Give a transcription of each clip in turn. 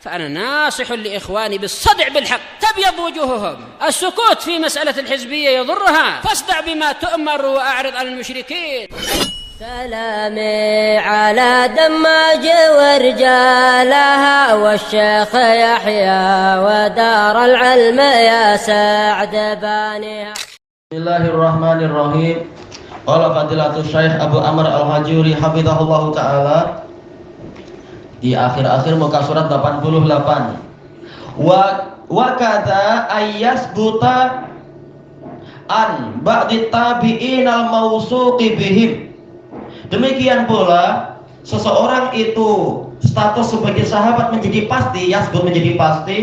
فأنا ناصح لإخواني بالصدع بالحق تبيض وجوههم. السكوت في مسألة الحزبية يضرها، فاصدع بما تؤمر وأعرض عن المشركين. سلامي على دماج ورجالها والشيخ يحيى ودار العلم يا سعد بانيها. Bismillahirrahmanirrahim. Qala fadilatul Syekh Abu Amr Al-Hajuri hafizahullah taala di akhir-akhir muka surat 88. Wa kadza ayyasbuta an ba'di tabi'in al-mawsuqi bihim. Demikian pula seseorang itu status sebagai sahabat menjadi pasti, yasbut menjadi pasti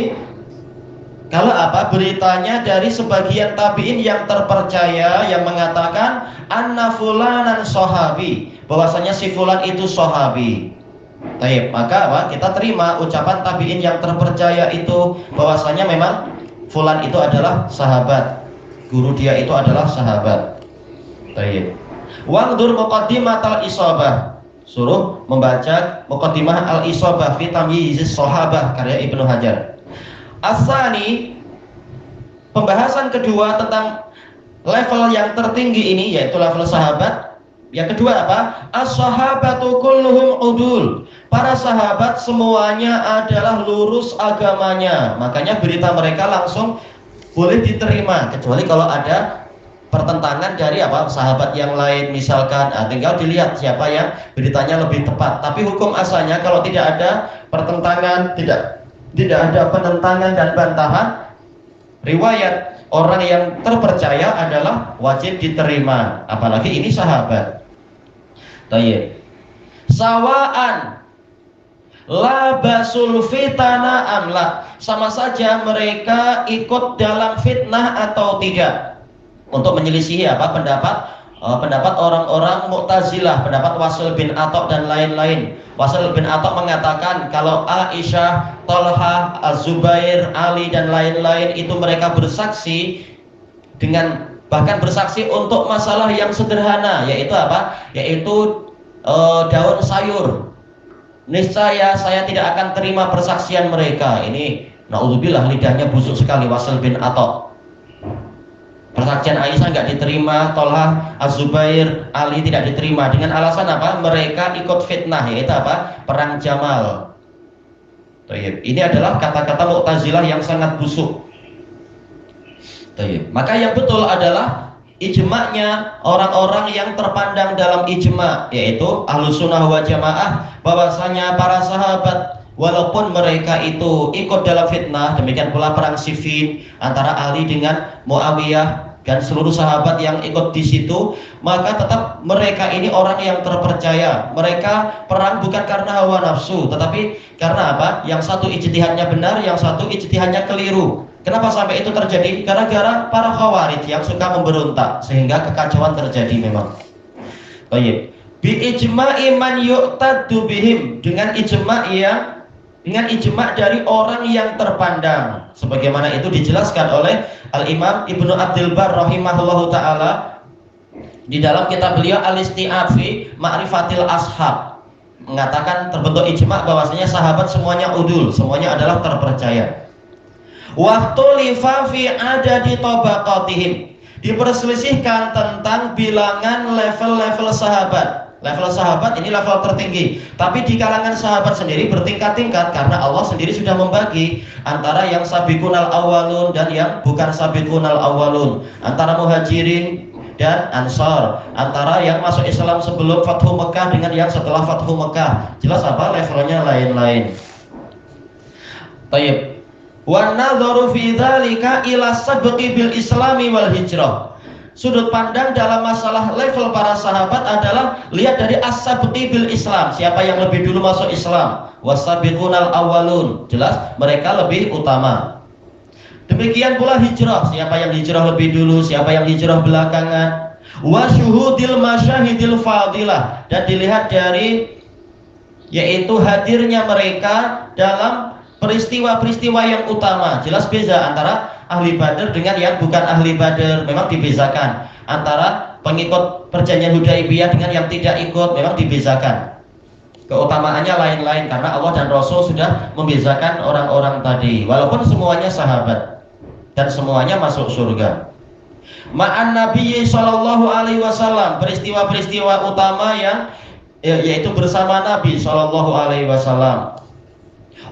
kalau apa beritanya dari sebagian tabi'in yang terpercaya yang mengatakan anna fulanan sahabi, bahwasanya si fulan itu sahabi. Baik, maka apa? Kita terima ucapan tabi'in yang terpercaya itu bahwasanya memang fulan itu adalah sahabat, guru dia itu adalah sahabat. Baik. Wangdur muqaddimat al-isabah, suruh membaca muqaddimah al-isabah fi tamyizis sahabah karya Ibnu Hajar. Asani, pembahasan kedua tentang level yang tertinggi ini yaitu level sahabat. Yang kedua apa? As-sahabatu kulluhum udul. Para sahabat semuanya adalah lurus agamanya. Makanya berita mereka langsung boleh diterima kecuali kalau ada pertentangan dari apa sahabat yang lain misalkan. Tinggal dilihat siapa yang beritanya lebih tepat. Tapi hukum asalnya kalau tidak ada pertentangan, tidak ada penentangan dan bantahan, riwayat orang yang terpercaya adalah wajib diterima. Apalagi ini sahabat. Tayyib. Sawaan labasul fitana amla, sama saja mereka ikut dalam fitnah atau tidak. Untuk menyelisihi apa pendapat orang-orang Mu'tazilah, pendapat Wasil bin Atha dan lain-lain. Wasil bin Atha mengatakan kalau Aisyah, Thalhah, Az-Zubair, Ali dan lain-lain itu mereka bersaksi dengan bahkan bersaksi untuk masalah yang sederhana, yaitu apa? Yaitu daun sayur. Niscaya saya tidak akan terima persaksian mereka. Ini naudzubillah, lidahnya busuk sekali Wasil bin Atha. Persaksian Aisyah nggak diterima, Thalhah, Az-Zubair, Ali tidak diterima dengan alasan apa? Mereka ikut fitnah, yaitu apa? Perang Jamal. Ini adalah kata-kata Mu'tazilah yang sangat busuk. Maka yang betul adalah ijma'nya orang-orang yang terpandang dalam ijma', yaitu Ahlus Sunnah wal Jamaah, bahwasanya para sahabat walaupun mereka itu ikut dalam fitnah, demikian pula perang Siffin antara Ali dengan Muawiyah dan seluruh sahabat yang ikut di situ, maka tetap mereka ini orang yang terpercaya. Mereka perang bukan karena hawa nafsu, tetapi karena apa? Yang satu ijtihadnya benar, yang satu ijtihadnya keliru. Kenapa sampai itu terjadi? Gara-gara para khawarij yang suka memberontak sehingga kekacauan terjadi memang. Baik. Bi ijma'i man yu'taddu bihim, dengan ijma' dari orang yang terpandang, sebagaimana itu dijelaskan oleh Al-Imam Ibnu Abdul Barr rahimahullahu taala di dalam kitab beliau Al-Isti'ab fi Ma'rifatil Ashab, mengatakan terbentuk ijma' bahwasanya sahabat semuanya udul, semuanya adalah terpercaya. Waktu lifa fi adadi tabaqatihim, diperselisihkan tentang bilangan level-level sahabat. Level sahabat ini level tertinggi, tapi di kalangan sahabat sendiri bertingkat-tingkat karena Allah sendiri sudah membagi antara yang sabiqunal awwalun dan yang bukan sabiqunal awwalun, antara muhajirin dan ansar, antara yang masuk Islam sebelum Fathu Mekah dengan yang setelah Fathu Mekah. Jelas apa levelnya lain-lain. Tayyib. Wa nadharu fi dzalika ila sabqi bil islami wal hijrah. Sudut pandang dalam masalah level para sahabat adalah lihat dari as-sabqi bil Islam, siapa yang lebih dulu masuk Islam, wasabiqunal awwalun, jelas mereka lebih utama. Demikian pula hijrah, siapa yang hijrah lebih dulu, siapa yang hijrah belakangan. Wa syuhudil masyahidil fadilah, dan dilihat dari yaitu hadirnya mereka dalam peristiwa-peristiwa yang utama. Jelas beza antara ahli Badr dengan yang bukan ahli Badr, memang dibezakan. Antara pengikut perjanjian Hudaibiyah dengan yang tidak ikut, memang dibezakan. keutamaannya lain-lain karena Allah dan Rasul sudah membezakan orang-orang tadi, walaupun semuanya sahabat dan semuanya masuk surga. Ma'an Nabi sallallahu alaihi wasallam, peristiwa-peristiwa utama yang yaitu bersama Nabi sallallahu alaihi wasallam.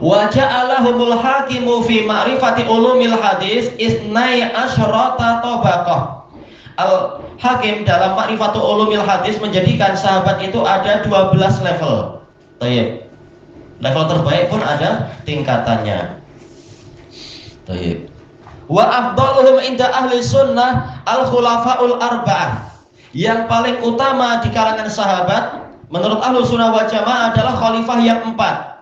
Wa ja'alahumul hakimu fi ma'rifati ulumil hadis isnai asyrata tabaqah. Al-Hakim dalam ma'rifatu ulumil hadis menjadikan sahabat itu ada 12 level. Tayyib. Level terbaik pun ada tingkatannya. Tayyib. Wa afdaluhum inda ahli sunnah al-khulafaul arba'ah. Yang paling utama di kalangan sahabat menurut ahlu sunnah wal jamaah adalah khalifah yang 4.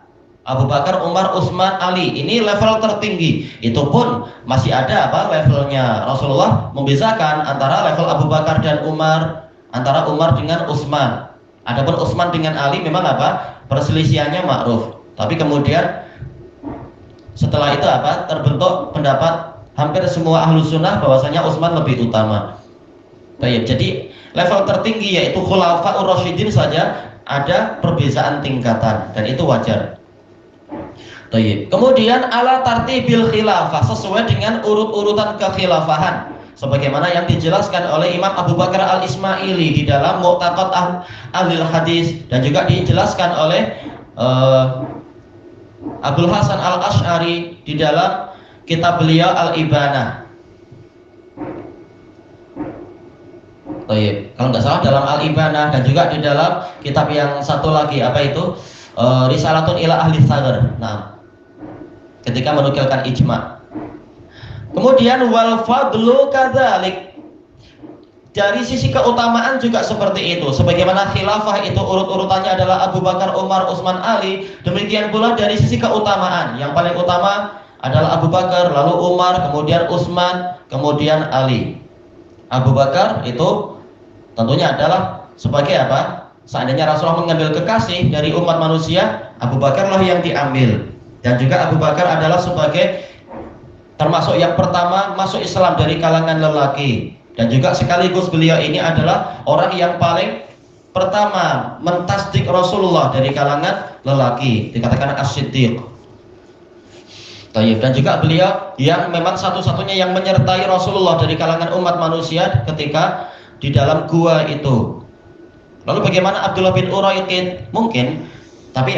Abu Bakar, Umar, Utsman, Ali. Ini level tertinggi. Itu pun masih ada levelnya. Rasulullah membezakan antara level Abu Bakar dan Umar, antara Umar dengan Utsman. Adapun Utsman dengan Ali memang perselisihannya ma'ruf. Tapi kemudian setelah itu terbentuk pendapat hampir semua ahlu sunnah bahwasanya Utsman lebih utama. Baik, jadi level tertinggi yaitu Khulafaur Rasyidin saja ada perbedaan tingkatan dan itu wajar. Baik. Kemudian ala tartibil khilafah, sesuai dengan urut-urutan kekhilafahan sebagaimana yang dijelaskan oleh Imam Abu Bakar Al-Ismaili di dalam Mu'taqad Ahlul Hadis dan juga dijelaskan oleh Abdul Hasan Al-Asy'ari di dalam kitab beliau Al-Ibanah. Baik. Kalau nggak salah dalam Al-Ibanah dan juga di dalam kitab yang satu lagi Risalatun ila Ahli Tsaghr. Nah, ketika menukilkan ijma. Kemudian wal fadlu kadzalik. Dari sisi keutamaan juga seperti itu. Sebagaimana khilafah itu urut-urutannya adalah Abu Bakar, Umar, Utsman, Ali, demikian pula dari sisi keutamaan yang paling utama adalah Abu Bakar, lalu Umar, kemudian Utsman, kemudian Ali. Abu Bakar itu tentunya adalah sebagai seandainya Rasulullah mengambil kekasih dari umat manusia, Abu Bakarlah yang diambil. Dan juga Abu Bakar adalah sebagai termasuk yang pertama masuk Islam dari kalangan lelaki. Dan juga sekaligus beliau ini adalah orang yang paling pertama mentasdik Rasulullah dari kalangan lelaki, dikatakan as-siddiq. Dan juga beliau yang memang satu-satunya yang menyertai Rasulullah dari kalangan umat manusia ketika di dalam gua itu. Lalu bagaimana Abdullah bin Uraiqid? Mungkin, tapi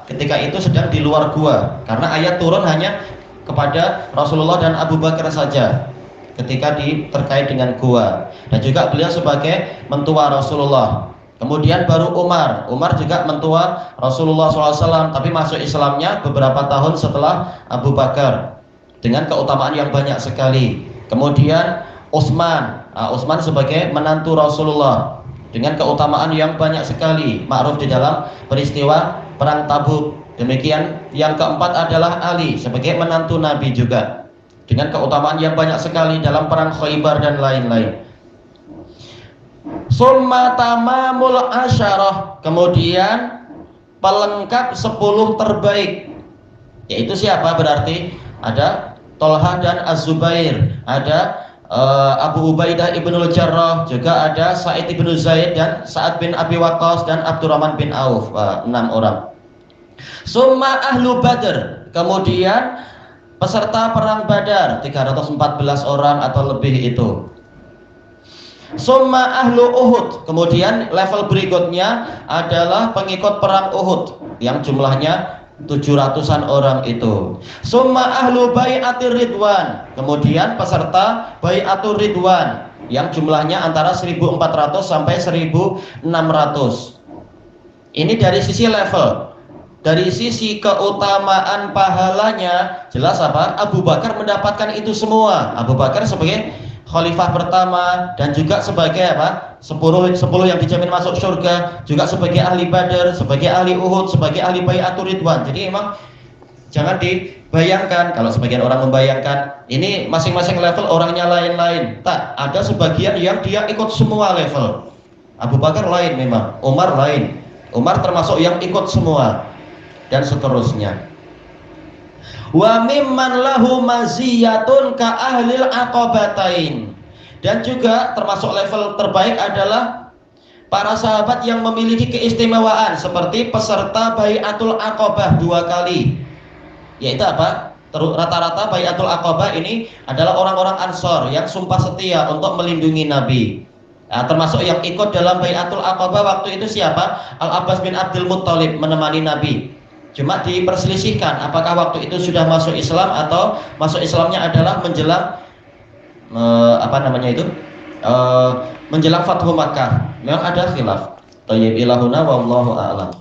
ketika itu sedang di luar gua karena ayat turun hanya kepada Rasulullah dan Abu Bakar saja ketika terkait dengan gua. Dan juga beliau sebagai mentua Rasulullah. Kemudian baru Umar juga mentua Rasulullah SAW, tapi masuk Islamnya beberapa tahun setelah Abu Bakar dengan keutamaan yang banyak sekali. Kemudian Utsman sebagai menantu Rasulullah dengan keutamaan yang banyak sekali, ma'ruf di dalam peristiwa perang Tabuk. Demikian yang keempat adalah Ali sebagai menantu Nabi juga dengan keutamaan yang banyak sekali dalam perang Khaybar dan lain-lain. Summa tamamul asyarah, kemudian pelengkap 10 terbaik, yaitu siapa? Berarti ada Tolha dan Az-Zubair, ada Abu Ubaidah ibnul Jarrah, juga ada Sa'id ibn Zaid dan Sa'ad bin Abi Waqqas dan Abdurrahman bin Auf, 6 orang. Summa ahlu Badr, kemudian peserta perang Badar 314 orang atau lebih itu. Summa ahlu Uhud, kemudian level berikutnya adalah pengikut perang Uhud yang jumlahnya 700-an orang itu. Summa ahlu bai'atir ridwan, kemudian peserta bai'atur ridwan yang jumlahnya antara 1400 sampai 1600. Ini dari sisi level. Dari sisi keutamaan pahalanya jelas Abu Bakar mendapatkan itu semua. Abu Bakar sebagai khalifah pertama dan juga sebagai 10 yang dijamin masuk surga, juga sebagai ahli Badar, sebagai ahli Uhud, sebagai ahli Bai'atur Ridwan. Jadi memang jangan dibayangkan kalau sebagian orang membayangkan ini masing-masing level orangnya lain-lain. Tak, ada sebagian yang dia ikut semua level. Abu Bakar lain memang, Umar lain. Umar termasuk yang ikut semua dan seterusnya. Wa mimman lahu maziyatun ka ahlil aqabatain, dan juga termasuk level terbaik adalah para sahabat yang memiliki keistimewaan seperti peserta Bai'atul Aqabah 2 kali. Yaitu apa? Rata-rata Bai'atul Aqabah ini adalah orang-orang Ansor yang sumpah setia untuk melindungi Nabi. Nah, termasuk yang ikut dalam Bai'atul Aqabah waktu itu siapa? Al-Abbas bin Abdul Muttalib menemani Nabi. Cuma diperselisihkan apakah waktu itu sudah masuk Islam atau masuk Islamnya adalah menjelang menjelang Fathu Makkah. Memang ada khilaf. Thayyib ilahuna wallahu a'lam.